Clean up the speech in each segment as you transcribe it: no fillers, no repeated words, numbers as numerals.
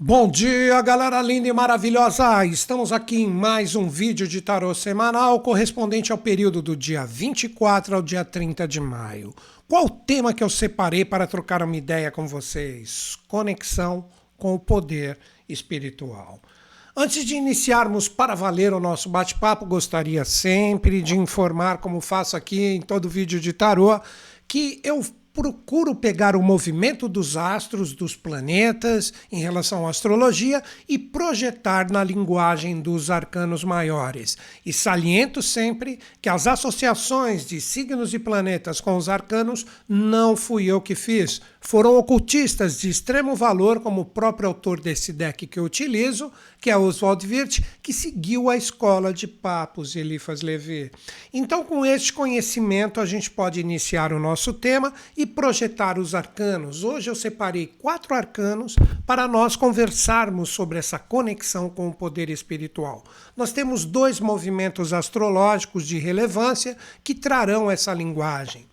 Bom dia, galera linda e maravilhosa! Estamos aqui em mais um vídeo de tarô semanal correspondente ao período do dia 24 ao dia 30 de maio. Qual o tema que eu separei para trocar uma ideia com vocês? Conexão com o poder espiritual. Antes de iniciarmos para valer o nosso bate-papo, gostaria sempre de informar, como faço aqui em todo vídeo de tarô, que eu procuro pegar o movimento dos astros, dos planetas, em relação à astrologia e projetar na linguagem dos arcanos maiores. E saliento sempre que as associações de signos e planetas com os arcanos não fui eu que fiz. Foram ocultistas de extremo valor, como o próprio autor desse deck que eu utilizo, que é Oswald Wirth, que seguiu a escola de Papos e Eliphas Levi. Então, com este conhecimento, a gente pode iniciar o nosso tema e projetar os arcanos. Hoje eu separei 4 arcanos para nós conversarmos sobre essa conexão com o poder espiritual. Nós temos 2 movimentos astrológicos de relevância que trarão essa linguagem.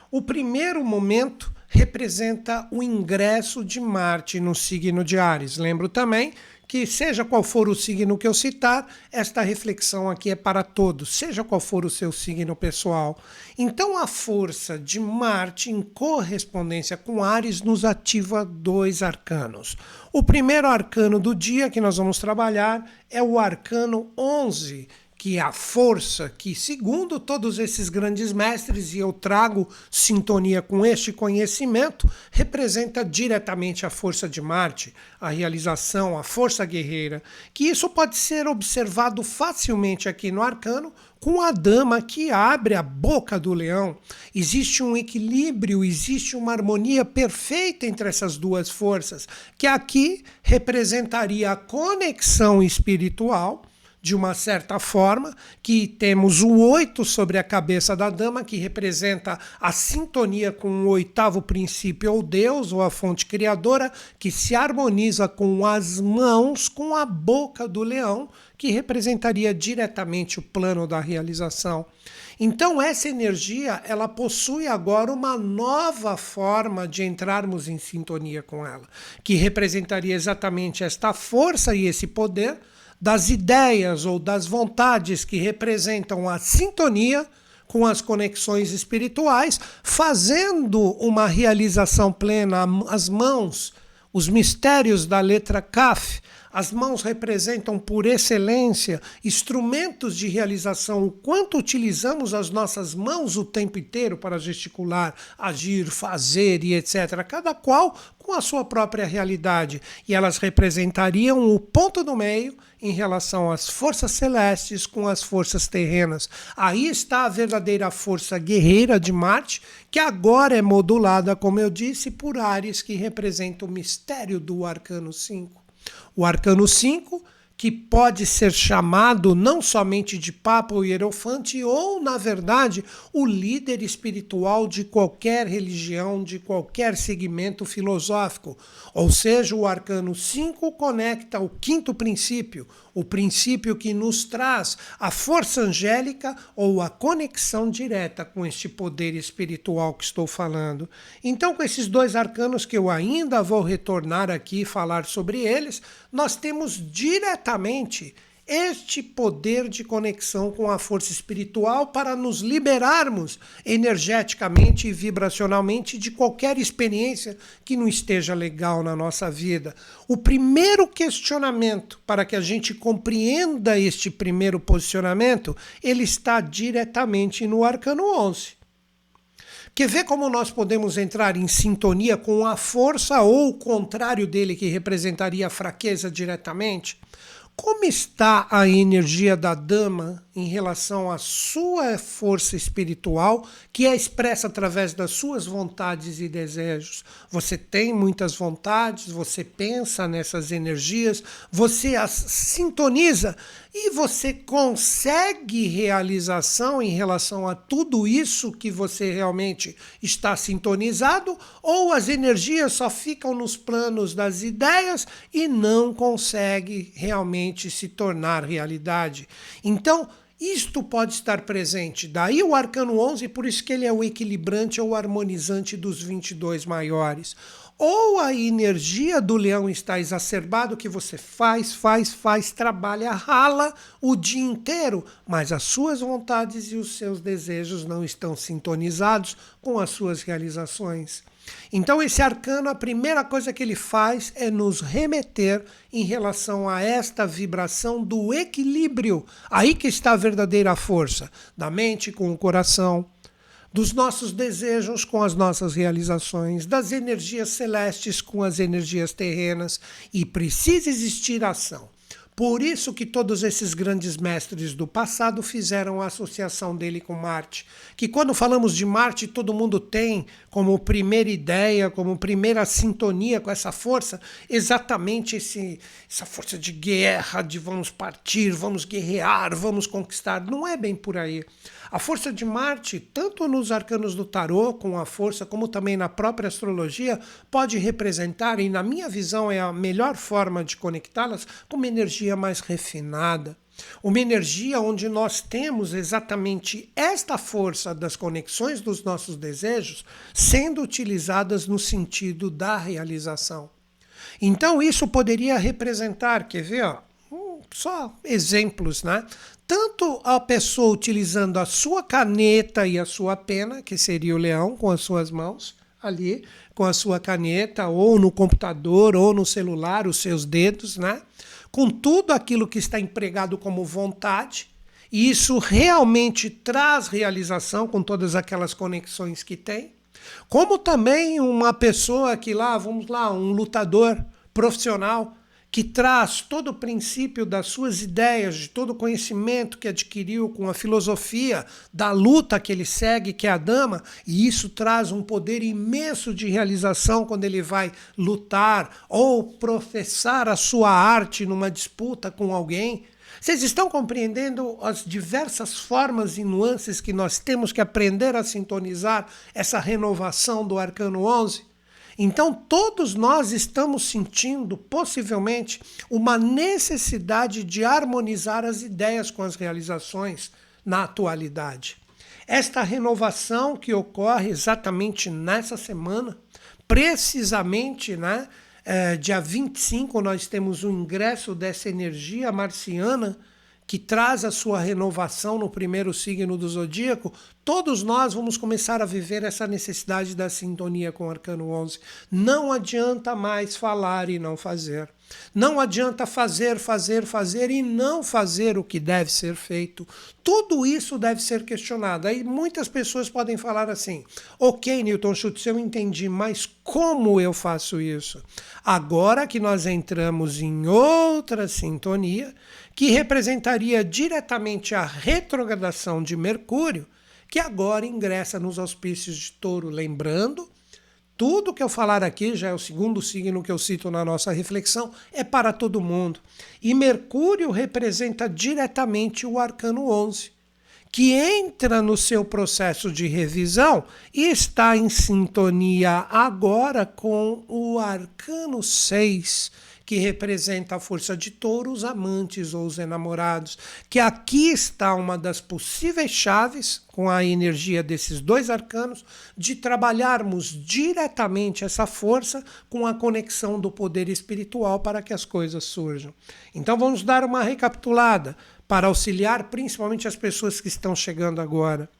O primeiro momento representa o ingresso de Marte no signo de Áries. Lembro também que, seja qual for o signo que eu citar, esta reflexão aqui é para todos, seja qual for o seu signo pessoal. Então, a força de Marte em correspondência com Áries nos ativa 2 arcanos. O primeiro arcano do dia que nós vamos trabalhar é o arcano 11, que é a força que, segundo todos esses grandes mestres, e eu trago sintonia com este conhecimento, representa diretamente a força de Marte, a realização, a força guerreira, que isso pode ser observado facilmente aqui no arcano, com a dama que abre a boca do leão. Existe um equilíbrio, existe uma harmonia perfeita entre essas 2 forças, que aqui representaria a conexão espiritual, de uma certa forma, que temos o 8 sobre a cabeça da dama, que representa a sintonia com o 8º princípio, ou Deus, ou a fonte criadora, que se harmoniza com as mãos, com a boca do leão, que representaria diretamente o plano da realização. Então essa energia, ela possui agora uma nova forma de entrarmos em sintonia com ela, que representaria exatamente esta força e esse poder das ideias ou das vontades que representam a sintonia com as conexões espirituais, fazendo uma realização plena. As mãos, os mistérios da letra Kaf, as mãos representam por excelência instrumentos de realização. O quanto utilizamos as nossas mãos o tempo inteiro para gesticular, agir, fazer e etc. Cada qual com a sua própria realidade. E elas representariam o ponto do meio em relação às forças celestes com as forças terrenas. Aí está a verdadeira força guerreira de Marte, que agora é modulada, como eu disse, por Áries, que representa o mistério do arcano 5. O arcano 5, que pode ser chamado não somente de Papa ou Hierofante, ou, na verdade, o líder espiritual de qualquer religião, de qualquer segmento filosófico. Ou seja, o arcano 5 conecta o 5º princípio, o princípio que nos traz a força angélica ou a conexão direta com este poder espiritual que estou falando. Então, com esses 2 arcanos que eu ainda vou retornar aqui e falar sobre eles, nós temos diretamente este poder de conexão com a força espiritual para nos liberarmos energeticamente e vibracionalmente de qualquer experiência que não esteja legal na nossa vida. O primeiro questionamento para que a gente compreenda este primeiro posicionamento, ele está diretamente no arcano 11. Quer ver como nós podemos entrar em sintonia com a força ou o contrário dele, que representaria a fraqueza diretamente? Como está a energia da dama em relação à sua força espiritual, que é expressa através das suas vontades e desejos? Você tem muitas vontades, você pensa nessas energias, você as sintoniza e você consegue realização em relação a tudo isso que você realmente está sintonizado, ou as energias só ficam nos planos das ideias e não consegue realmente se tornar realidade? Então, isto pode estar presente. Daí o arcano 11, por isso que ele é o equilibrante ou harmonizante dos 22 maiores. ou a energia do leão está exacerbada, que você faz, trabalha, rala o dia inteiro, mas as suas vontades e os seus desejos não estão sintonizados com as suas realizações. Então esse arcano, a primeira coisa que ele faz é nos remeter em relação a esta vibração do equilíbrio. Aí que está a verdadeira força da mente com o coração, dos nossos desejos com as nossas realizações, das energias celestes com as energias terrenas, e precisa existir ação. Por isso que todos esses grandes mestres do passado fizeram a associação dele com Marte. Que quando falamos de Marte, todo mundo tem como primeira ideia, como primeira sintonia com essa força, exatamente essa força de guerra, de vamos partir, vamos guerrear, vamos conquistar. Não é bem por aí. A força de Marte, tanto nos arcanos do tarô, com a força, como também na própria astrologia, pode representar, e na minha visão é a melhor forma de conectá-las, uma energia mais refinada. Uma energia onde nós temos exatamente esta força das conexões dos nossos desejos sendo utilizadas no sentido da realização. Então isso poderia representar, quer ver, ó, só exemplos, né? Tanto a pessoa utilizando a sua caneta e a sua pena, que seria o leão com as suas mãos, ali, com a sua caneta, ou no computador, ou no celular, os seus dedos, né? Com tudo aquilo que está empregado como vontade, e isso realmente traz realização com todas aquelas conexões que tem. Como também uma pessoa que lá, vamos lá, um lutador profissional, que traz todo o princípio das suas ideias, de todo o conhecimento que adquiriu com a filosofia da luta que ele segue, que é a dama, e isso traz um poder imenso de realização quando ele vai lutar ou professar a sua arte numa disputa com alguém. Vocês estão compreendendo as diversas formas e nuances que nós temos que aprender a sintonizar essa renovação do Arcano 11? Então todos nós estamos sentindo, possivelmente, uma necessidade de harmonizar as ideias com as realizações na atualidade. Esta renovação que ocorre exatamente nessa semana, precisamente, né, dia 25, nós temos o ingresso dessa energia marciana, que traz a sua renovação no primeiro signo do zodíaco. Todos nós vamos começar a viver essa necessidade da sintonia com o Arcano 11. Não adianta mais falar e não fazer. Não adianta fazer e não fazer o que deve ser feito. Tudo isso deve ser questionado. Aí muitas pessoas podem falar assim: ok, Newton Schultz, eu entendi, mas como eu faço isso? Agora que nós entramos em outra sintonia, que representaria diretamente a retrogradação de Mercúrio, que agora ingressa nos auspícios de Touro. Lembrando, tudo que eu falar aqui, já é o segundo signo que eu cito na nossa reflexão, é para todo mundo. E Mercúrio representa diretamente o Arcano 11, que entra no seu processo de revisão e está em sintonia agora com o Arcano 6, que representa a força de Touro, os amantes ou os enamorados, que aqui está uma das possíveis chaves, com a energia desses dois arcanos, de trabalharmos diretamente essa força com a conexão do poder espiritual para que as coisas surjam. Então vamos dar uma recapitulada para auxiliar principalmente as pessoas que estão chegando agora.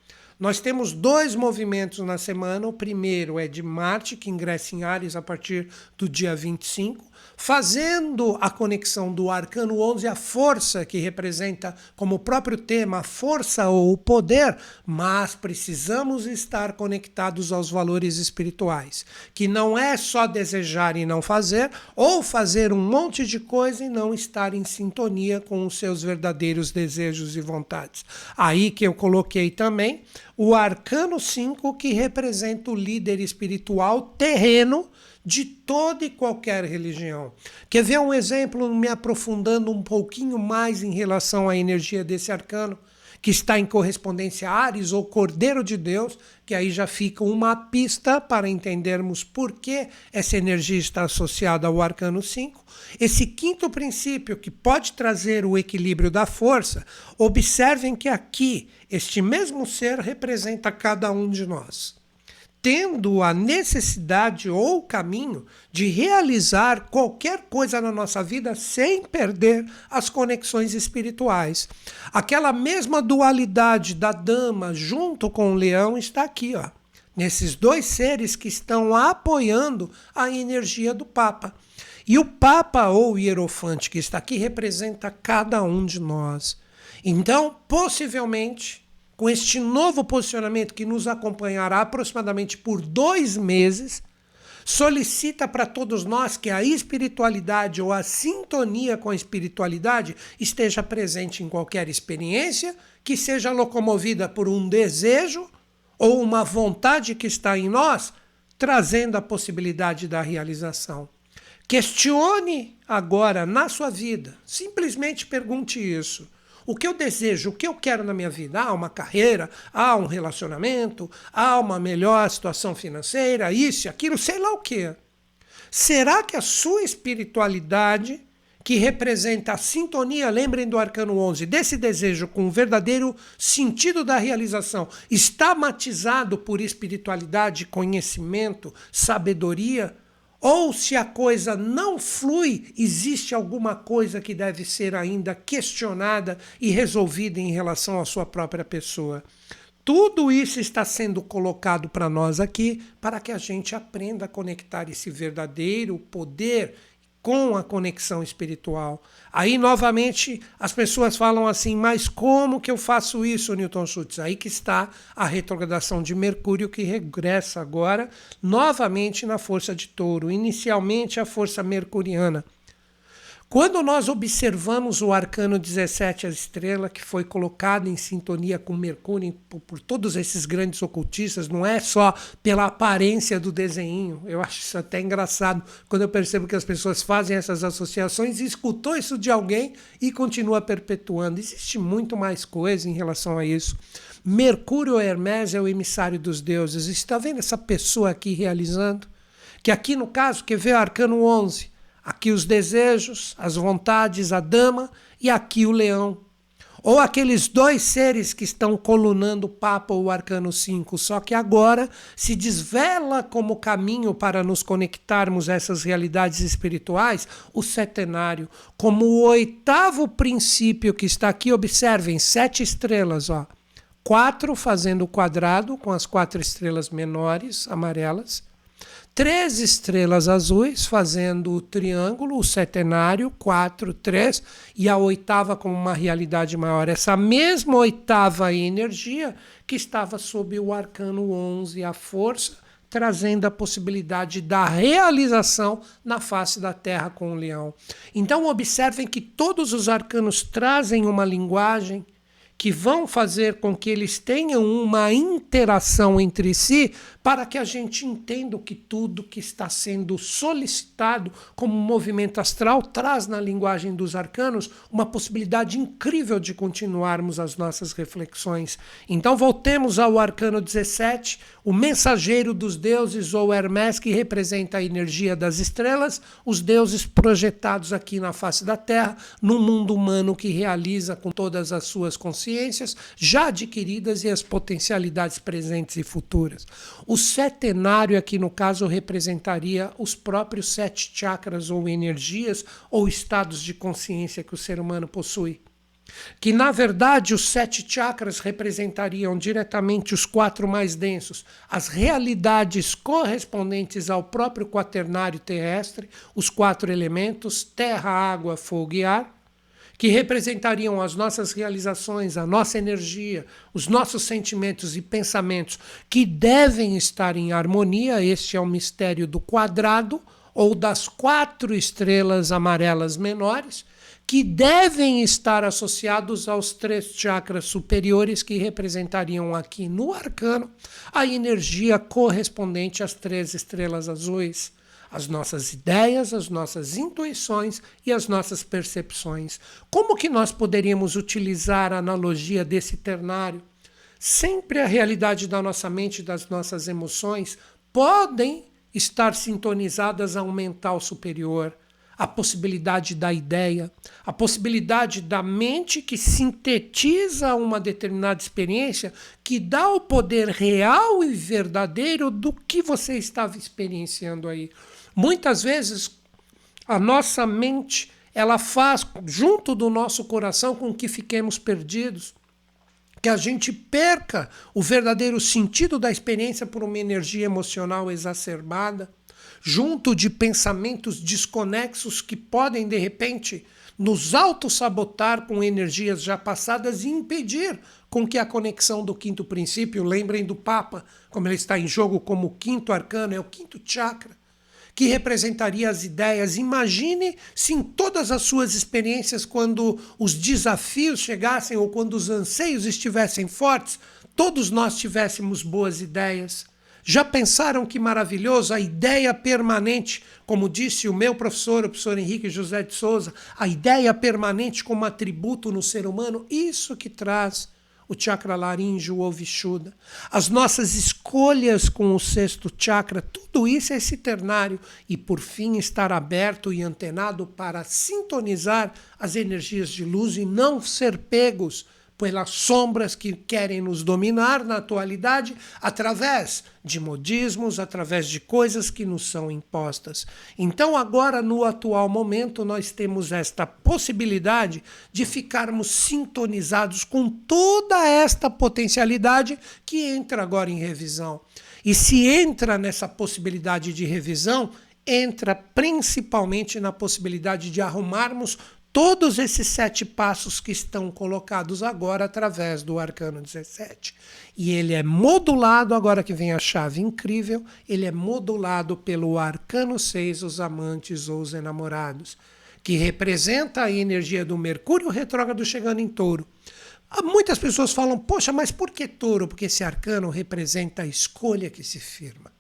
Nós temos dois movimentos na semana. O primeiro é de Marte, que ingressa em Áries a partir do dia 25, fazendo a conexão do Arcano 11, a força, que representa como próprio tema a força ou o poder, mas precisamos estar conectados aos valores espirituais, que não é só desejar e não fazer, ou fazer um monte de coisa e não estar em sintonia com os seus verdadeiros desejos e vontades. Aí que eu coloquei também o Arcano 5, que representa o líder espiritual terreno de toda e qualquer religião. Quer ver um exemplo, me aprofundando um pouquinho mais em relação à energia desse arcano, que está em correspondência a Áries ou Cordeiro de Deus, que aí já fica uma pista para entendermos por que essa energia está associada ao Arcano 5. Esse quinto princípio, que pode trazer o equilíbrio da força, observem que aqui este mesmo ser representa cada um de nós. tendo a necessidade ou o caminho de realizar qualquer coisa na nossa vida sem perder as conexões espirituais. Aquela mesma dualidade da dama junto com o leão está aqui, ó, nesses dois seres que estão apoiando a energia do Papa. E o Papa ou o Hierofante que está aqui representa cada um de nós. Então, possivelmente, com este novo posicionamento que nos acompanhará aproximadamente por 2 meses, solicita para todos nós que a espiritualidade ou a sintonia com a espiritualidade esteja presente em qualquer experiência, que seja locomovida por um desejo ou uma vontade que está em nós, trazendo a possibilidade da realização. Questione agora na sua vida, simplesmente pergunte isso. O que eu desejo, o que eu quero na minha vida? Ah, uma carreira, ah, um relacionamento, ah, uma melhor situação financeira, isso, aquilo, sei lá o quê. Será que a sua espiritualidade, que representa a sintonia, lembrem do Arcano 11, desse desejo com o verdadeiro sentido da realização, está matizado por espiritualidade, conhecimento, sabedoria? Ou se a coisa não flui, existe alguma coisa que deve ser ainda questionada e resolvida em relação à sua própria pessoa. Tudo isso está sendo colocado para nós aqui para que a gente aprenda a conectar esse verdadeiro poder com a conexão espiritual. Aí, novamente, as pessoas falam assim, mas como que eu faço isso, Newton Schultz? Aí que está a retrogradação de Mercúrio, que regressa agora, novamente na força de Touro, inicialmente a força mercuriana. Quando nós observamos o Arcano 17, a estrela, que foi colocado em sintonia com Mercúrio por todos esses grandes ocultistas, não é só pela aparência do desenho. Eu acho isso até engraçado quando eu percebo que as pessoas fazem essas associações e escutou isso de alguém e continua perpetuando. Existe muito mais coisa em relação a isso. Mercúrio Hermes é o emissário dos deuses. Está vendo essa pessoa aqui realizando? Que aqui no caso, que vê o Arcano 11, aqui os desejos, as vontades, a dama, e aqui o leão. Ou aqueles dois seres que estão colunando o Papa ou o Arcano 5, só que agora se desvela como caminho para nos conectarmos a essas realidades espirituais, o setenário, como o 8º princípio que está aqui, observem, 7 estrelas, ó. 4 fazendo o quadrado com as 4 estrelas menores, amarelas. 3 estrelas azuis fazendo o triângulo, o setenário, 4, 3, e a 8ª como uma realidade maior. Essa mesma 8ª energia que estava sob o Arcano 11, a força, trazendo a possibilidade da realização na face da Terra com o leão. Então observem que todos os arcanos trazem uma linguagem que vão fazer com que eles tenham uma interação entre si para que a gente entenda que tudo que está sendo solicitado como movimento astral traz na linguagem dos arcanos uma possibilidade incrível de continuarmos as nossas reflexões. Então voltemos ao Arcano 17, o mensageiro dos deuses ou Hermes, que representa a energia das estrelas, os deuses projetados aqui na face da Terra, no mundo humano que realiza com todas as suas consciências já adquiridas e as potencialidades presentes e futuras. O setenário aqui no caso representaria os próprios 7 chakras ou energias ou estados de consciência que o ser humano possui. Que na verdade os 7 chakras representariam diretamente os 4 mais densos, as realidades correspondentes ao próprio quaternário terrestre, os 4 elementos, terra, água, fogo e ar, que representariam as nossas realizações, a nossa energia, os nossos sentimentos e pensamentos que devem estar em harmonia. Este é o mistério do quadrado ou das 4 estrelas amarelas menores, que devem estar associados aos 3 chakras superiores que representariam aqui no arcano a energia correspondente às 3 estrelas azuis. As nossas ideias, as nossas intuições e as nossas percepções. Como que nós poderíamos utilizar a analogia desse ternário? Sempre a realidade da nossa mente e das nossas emoções podem estar sintonizadas a um mental superior. a possibilidade da ideia, a possibilidade da mente que sintetiza uma determinada experiência, que dá o poder real e verdadeiro do que você estava experienciando aí. Muitas vezes, a nossa mente, ela faz junto do nosso coração com que fiquemos perdidos, que a gente perca o verdadeiro sentido da experiência por uma energia emocional exacerbada, junto de pensamentos desconexos que podem, de repente, nos autossabotar com energias já passadas e impedir com que a conexão do quinto princípio, lembrem do Papa, como ele está em jogo como o quinto arcano, é o quinto chakra, que representaria as ideias. Imagine se em todas as suas experiências, quando os desafios chegassem ou quando os anseios estivessem fortes, todos nós tivéssemos boas ideias. Já pensaram que maravilhoso? A ideia permanente, como disse o meu professor, o professor Henrique José de Souza, a ideia permanente como atributo no ser humano, isso que traz o chakra laríngeo ou vishuddha. As nossas escolhas com o sexto chakra, tudo isso é esse ternário. E por fim estar aberto e antenado para sintonizar as energias de luz e não ser pegos pelas sombras que querem nos dominar na atualidade através de modismos, através de coisas que nos são impostas. Então agora, no atual momento, nós temos esta possibilidade de ficarmos sintonizados com toda esta potencialidade que entra agora em revisão. E se entra nessa possibilidade de revisão, entra principalmente na possibilidade de arrumarmos todos esses 7 passos que estão colocados agora através do Arcano 17. E ele é modulado, agora que vem a chave incrível, ele é modulado pelo Arcano 6, os amantes ou os enamorados, que representa a energia do Mercúrio retrógrado chegando em Touro. Muitas pessoas falam, poxa, mas por que Touro? Porque esse arcano representa a escolha que se firma.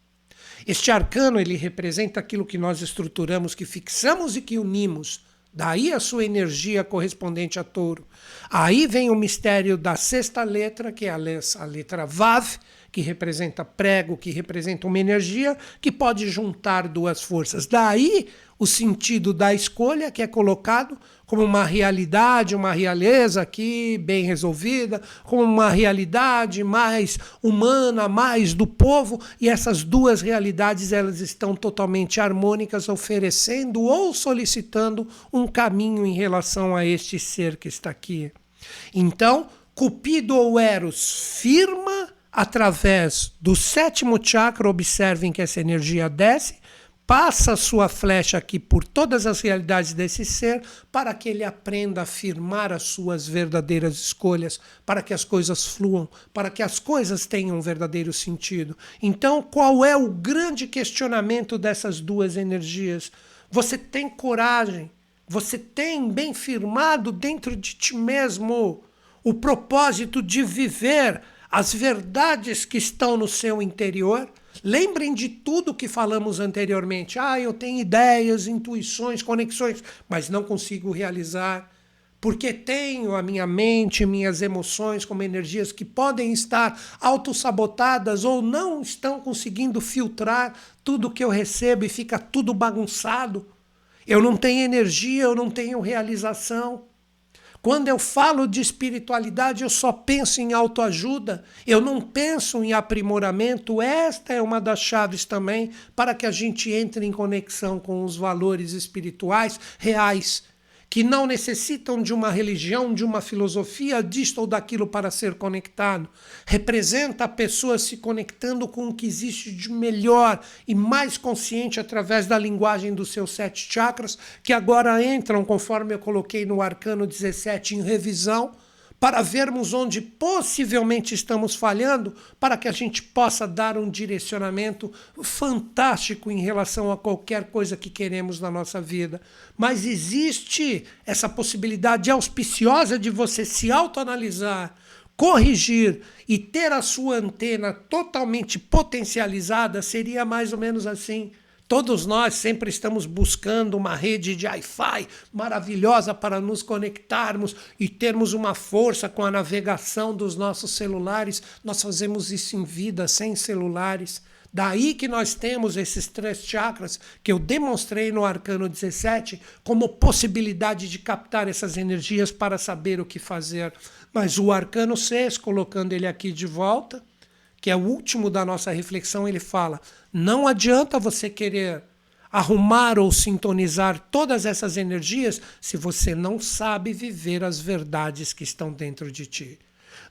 Este arcano, ele representa aquilo que nós estruturamos, que fixamos e que unimos. Daí a sua energia correspondente a Touro. Aí vem o mistério da sexta letra, que é a letra Vav, que representa prego, que representa uma energia que pode juntar duas forças. Daí o sentido da escolha, que é colocado como uma realidade, uma realeza aqui bem resolvida, como uma realidade mais humana, mais do povo, e essas duas realidades elas estão totalmente harmônicas, oferecendo ou solicitando um caminho em relação a este ser que está aqui. Então, Cupido ou Eros firma através do 7º chakra, observem que essa energia desce, passa a sua flecha aqui por todas as realidades desse ser para que ele aprenda a firmar as suas verdadeiras escolhas, para que as coisas fluam, para que as coisas tenham um verdadeiro sentido. Então, qual é o grande questionamento dessas duas energias? Você tem coragem? Você tem bem firmado dentro de ti mesmo o propósito de viver as verdades que estão no seu interior? Lembrem de tudo que falamos anteriormente. Eu tenho ideias, intuições, conexões, mas não consigo realizar, porque tenho a minha mente, minhas emoções como energias que podem estar autossabotadas ou não estão conseguindo filtrar tudo que eu recebo e fica tudo bagunçado. Eu não tenho energia, eu não tenho realização. Quando eu falo de espiritualidade, eu só penso em autoajuda, eu não penso em aprimoramento. Esta é uma das chaves também para que a gente entre em conexão com os valores espirituais reais, que não necessitam de uma religião, de uma filosofia, disto ou daquilo para ser conectado. Representa a pessoa se conectando com o que existe de melhor e mais consciente através da linguagem dos seus 7 chakras, que agora entram, conforme eu coloquei no Arcano 17, em revisão, para vermos onde possivelmente estamos falhando, para que a gente possa dar um direcionamento fantástico em relação a qualquer coisa que queremos na nossa vida. Mas existe essa possibilidade auspiciosa de você se autoanalisar, corrigir e ter a sua antena totalmente potencializada. Seria mais ou menos assim: Todos nós sempre estamos buscando uma rede de Wi-Fi maravilhosa para nos conectarmos e termos uma força com a navegação dos nossos celulares. Nós fazemos isso em vida, sem celulares. Daí que nós temos esses 3 chakras que eu demonstrei no Arcano 17 como possibilidade de captar essas energias para saber o que fazer. Mas o Arcano 6, colocando ele aqui de volta, que é o último da nossa reflexão, ele fala: não adianta você querer arrumar ou sintonizar todas essas energias se você não sabe viver as verdades que estão dentro de ti.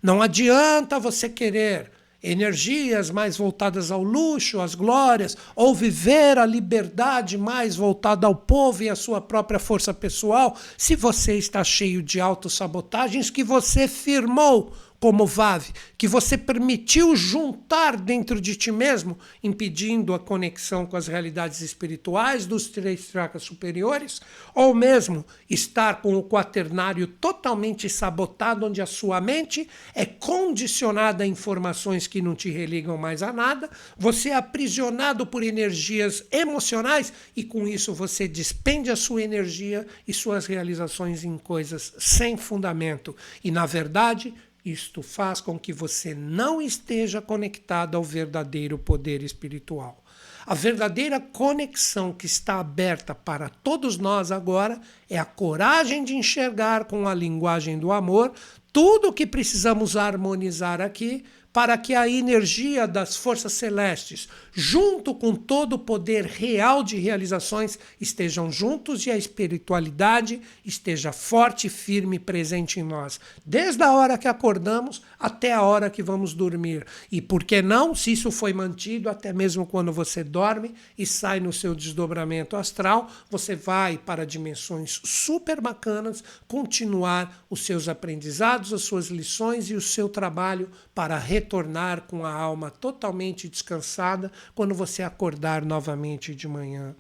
Não adianta você querer energias mais voltadas ao luxo, às glórias, ou viver a liberdade mais voltada ao povo e à sua própria força pessoal, se você está cheio de autossabotagens que você firmou como Vave, que você permitiu juntar dentro de ti mesmo, impedindo a conexão com as realidades espirituais dos 3 chakras superiores, ou mesmo estar com o quaternário totalmente sabotado, onde a sua mente é condicionada a informações que não te religam mais a nada, você é aprisionado por energias emocionais e com isso você despende a sua energia e suas realizações em coisas sem fundamento. E na verdade, isto faz com que você não esteja conectado ao verdadeiro poder espiritual. A verdadeira conexão que está aberta para todos nós agora é a coragem de enxergar com a linguagem do amor tudo o que precisamos harmonizar aqui para que a energia das forças celestes, junto com todo o poder real de realizações, estejam juntos e a espiritualidade esteja forte, firme e presente em nós, desde a hora que acordamos até a hora que vamos dormir. E por que não, se isso foi mantido, até mesmo quando você dorme e sai no seu desdobramento astral, você vai para dimensões super bacanas, continuar os seus aprendizados, as suas lições e o seu trabalho para retornar com a alma totalmente descansada quando você acordar novamente de manhã.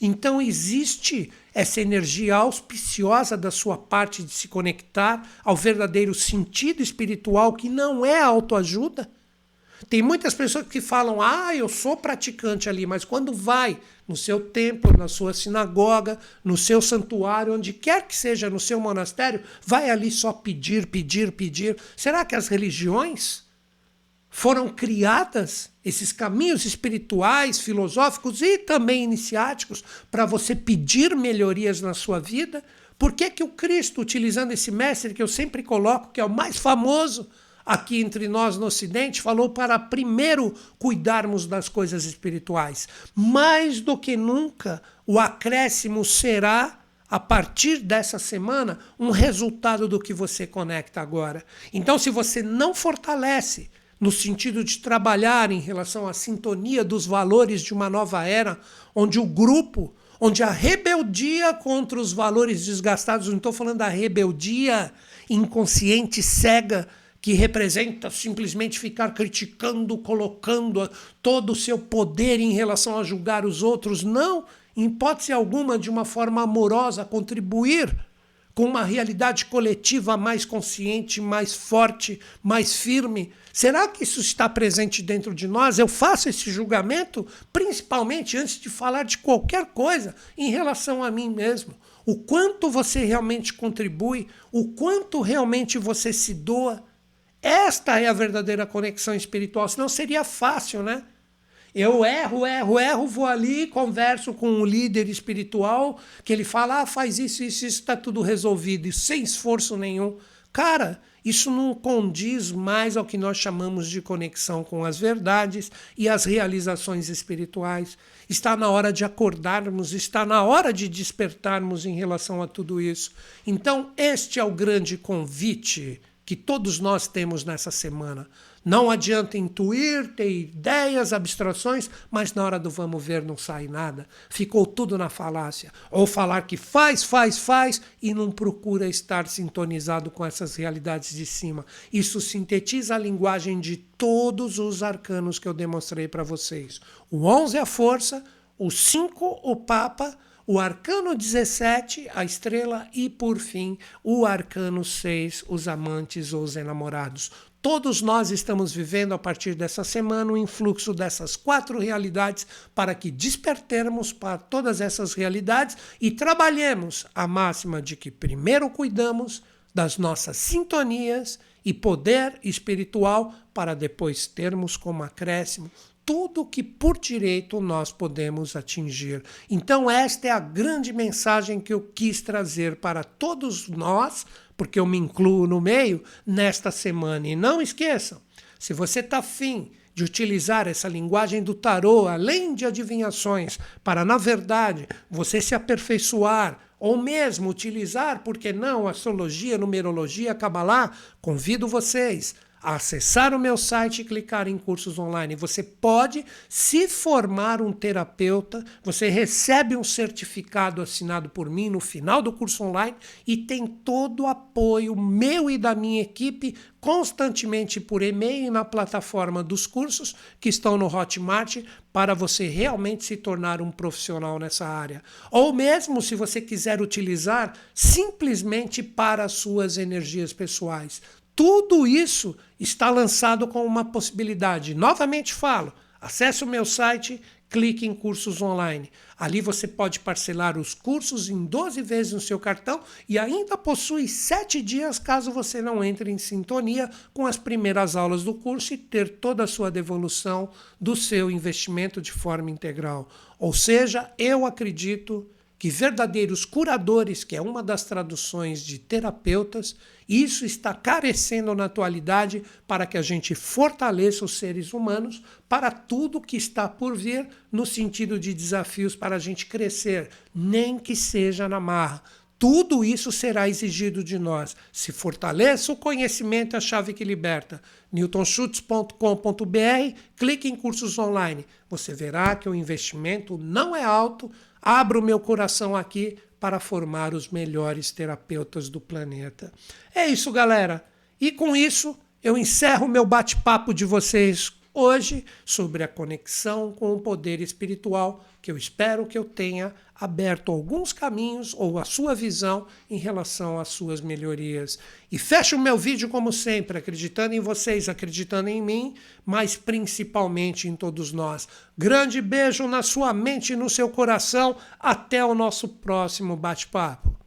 Então existe essa energia auspiciosa da sua parte de se conectar ao verdadeiro sentido espiritual, que não é autoajuda. Tem muitas pessoas que falam: eu sou praticante ali, mas quando vai no seu templo, na sua sinagoga, no seu santuário, onde quer que seja, no seu monastério, vai ali só pedir, pedir, pedir. Será que as religiões foram criadas, esses caminhos espirituais, filosóficos e também iniciáticos, para você pedir melhorias na sua vida? Por que que o Cristo, utilizando esse mestre que eu sempre coloco, que é o mais famoso aqui entre nós no Ocidente, falou para primeiro cuidarmos das coisas espirituais? Mais do que nunca, o acréscimo será, a partir dessa semana, um resultado do que você conecta agora. Então, se você não fortalece no sentido de trabalhar em relação à sintonia dos valores de uma nova era, onde o grupo, onde a rebeldia contra os valores desgastados, não estou falando da rebeldia inconsciente, cega, que representa simplesmente ficar criticando, colocando todo o seu poder em relação a julgar os outros. Não, em hipótese alguma, de uma forma amorosa, contribuir com uma realidade coletiva mais consciente, mais forte, mais firme. Será que isso está presente dentro de nós? Eu faço esse julgamento, principalmente antes de falar de qualquer coisa, em relação a mim mesmo. O quanto você realmente contribui, o quanto realmente você se doa. Esta é a verdadeira conexão espiritual, senão seria fácil, né? Eu erro, vou ali, converso com um líder espiritual, que ele fala: faz isso, está tudo resolvido, e sem esforço nenhum. Cara, isso não condiz mais ao que nós chamamos de conexão com as verdades e as realizações espirituais. Está na hora de acordarmos, está na hora de despertarmos em relação a tudo isso. Então, este é o grande convite que todos nós temos nessa semana. Não adianta intuir, ter ideias, abstrações, mas na hora do vamos ver não sai nada. Ficou tudo na falácia. Ou falar que faz e não procura estar sintonizado com essas realidades de cima. Isso sintetiza a linguagem de todos os arcanos que eu demonstrei para vocês. O 11 é a força, o 5 o Papa, o arcano 17, a estrela, e por fim, o arcano 6, os amantes ou os enamorados. Todos nós estamos vivendo a partir dessa semana o influxo dessas 4 realidades para que despertemos para todas essas realidades e trabalhemos a máxima de que primeiro cuidamos das nossas sintonias e poder espiritual para depois termos como acréscimo tudo que por direito nós podemos atingir. Então esta é a grande mensagem que eu quis trazer para todos nós, porque eu me incluo no meio, nesta semana. E não esqueçam, se você está afim de utilizar essa linguagem do tarô, além de adivinhações, para, na verdade, você se aperfeiçoar, ou mesmo utilizar, por que não, astrologia, numerologia, cabalá, convido vocês a acessar o meu site e clicar em cursos online. Você pode se formar um terapeuta, você recebe um certificado assinado por mim no final do curso online e tem todo o apoio meu e da minha equipe constantemente por e-mail e na plataforma dos cursos que estão no Hotmart para você realmente se tornar um profissional nessa área. Ou mesmo se você quiser utilizar simplesmente para as suas energias pessoais. Tudo isso está lançado com uma possibilidade. Novamente falo, acesse o meu site, clique em cursos online. Ali você pode parcelar os cursos em 12 vezes no seu cartão e ainda possui 7 dias caso você não entre em sintonia com as primeiras aulas do curso e ter toda a sua devolução do seu investimento de forma integral. Ou seja, eu acredito que verdadeiros curadores, que é uma das traduções de terapeutas, isso está carecendo na atualidade para que a gente fortaleça os seres humanos para tudo que está por vir no sentido de desafios para a gente crescer, nem que seja na marra. Tudo isso será exigido de nós. Se fortaleça o conhecimento, é a chave que liberta. newtonschutz.com.br, clique em cursos online. Você verá que o investimento não é alto. Abro o meu coração aqui para formar os melhores terapeutas do planeta. É isso, galera. E com isso, eu encerro o meu bate-papo de vocês hoje sobre a conexão com o poder espiritual, que eu espero que eu tenha aberto alguns caminhos ou a sua visão em relação às suas melhorias. E fecho o meu vídeo como sempre, acreditando em vocês, acreditando em mim, mas principalmente em todos nós. Grande beijo na sua mente e no seu coração. Até o nosso próximo bate-papo.